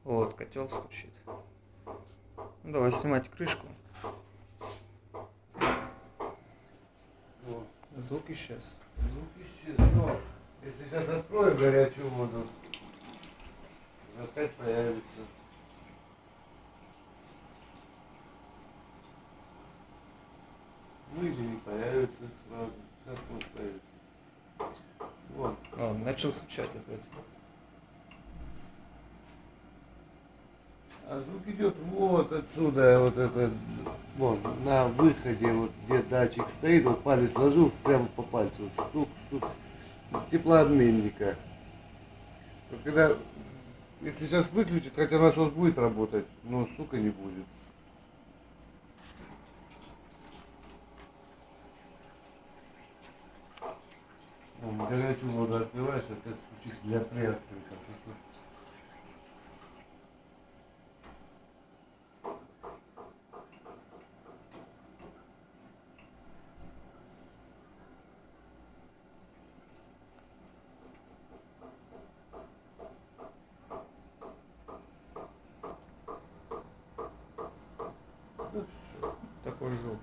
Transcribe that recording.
Вот, котел стучит. Ну, давай снимать крышку. Вот. Звук исчез. Звук исчез, но если сейчас открою горячую воду, опять появится. Ну или не появится сразу. Сейчас может появиться. Вот. О, начал стучать опять. А звук идет вот отсюда, вот это, вон, на выходе, вот где датчик стоит, вот палец ложу прямо по пальцу, стук, стук, теплообменника. Но когда, если сейчас выключить, хотя насос будет работать, но стука не будет. Вон, горячую воду открываешь, опять стучит для приоткрытия. Такой звук.